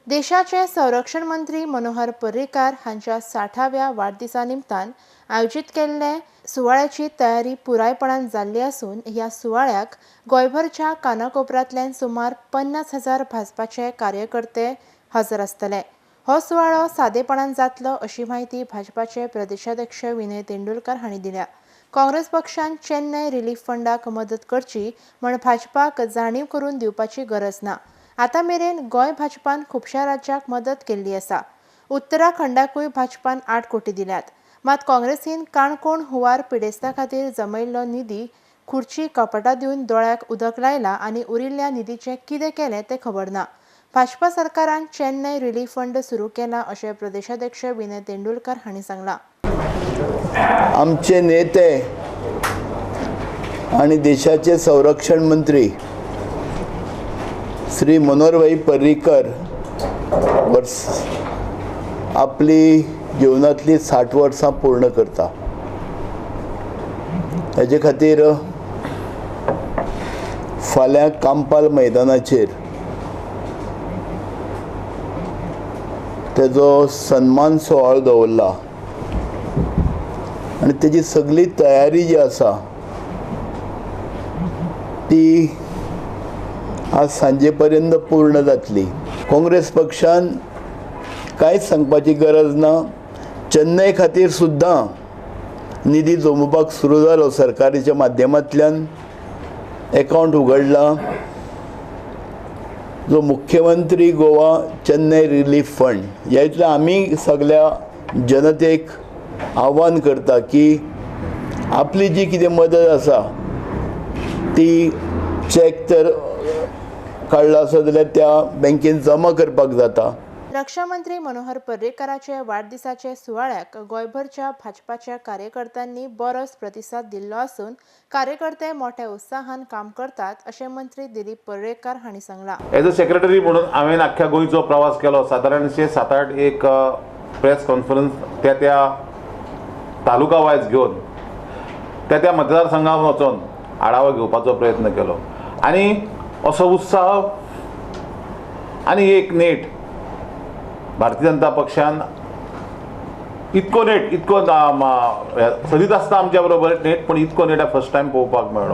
देशाचे संरक्षण मंत्री मनोहर पर्रीकार हांच्या 60व्या वाढदिसा निमतान आयोजित केल्ले सुवाळ्याची तयारी पुरायपणान जाल्ली असून ह्या सुवाळ्याक गोंयभरच्या कानाकोपऱ्यांतल्यान सुमार 50,000 भाजपाचे कार्यकर्ते हजर आसतले। हो सुवाळो सादेपणान जातलो अशी माहिती भाजपाचे प्रदेशाध्यक्ष विनय तेंडुलकर हांणी दिल्या। काँग्रेस पक्षान चेन्नई रिलीफ फंडाक मदत करची म्हण भाजपाक जाणीव करून दिवपाची गरज ना। आता मेरेन गोंय भाजपान खुबशा राज्यांक मदत केल्ली आसा। उत्तराखंडाकूय भाजपान 8 कोटी दिल्यात। मात काँग्रेसीन काणकोण हुंवार पिडेस्ता खातीर जमयल्लो निधी खुर्ची कपाटात दिवन दोळ्याक उदक लायला आनी उरिल्ल्या निधीचें कितें केलें तें खबर ना। भाजपा सरकारान चेन्नई रिलीफ फंड सुरू केला अशें प्रदेशाध्यक्ष विनय तेंडुलकर हांणी सांगलां। आमचे नेते आणि देशाचे संरक्षण मंत्री श्री मनोहर पर्रीकर आपली जीवनातली 60 वर्सां पूर्ण करता। हेजे खातीर फाल्यां कांपाल मैदानाचेर तेजो सन्मान सुवाळो दवरला आनी तेजी सगळी तयारी जी आसा ती आज सांजे पर्यंत पूर्ण जातली। काँग्रेस पक्षान कांयच सांगपाची गरज ना। चेन्नई खातीर सुद्दां निधी जमोवपाक सुरू जालो। सरकाराच्या माध्यमांतल्यान अकाउंट उगडला जो मुख्यमंत्री गोवा चेन्नई रिलीफ फंड। ह्यातल्या आमी सगळ्या जनतेक आव्हान करता की आपली जी कितें मदत आसा ती चॅक तर काढला आसा जाल्यार त्या बँकेन जमा करपाक जाता। रक्षा मंत्री मनोहर पर्रीकाराचे वाढदिसाचे सुवाळ्याक गोंयभरच्या भाजपाच्या कार्यकर्त्यांनी बरोच प्रतिसाद दिल्लो असून कार्यकर्ते मोठ्या उत्साहान काम करतात अशें मंत्री दिलीप पर्रीकार हांणी सांगलां। एज अ सेक्रेटरी म्हणून हांवें आख्ख्या गोंयचो प्रवास केलो। सादारणशे 7-8 एक प्रेस कॉन्फरन्स त्या तालुका वायज घेवन त्या मतदारसंघांत वचून आढावा घेवपाचो प्रयत्न केलो आनी असो उत्साह आनी एक नेट भारतीय जनता पक्षान इतको सदीत आसता आमच्या बरोबर नेट, पण इतको नेट फर्स्ट टायम पळोवपाक मेळ्ळो।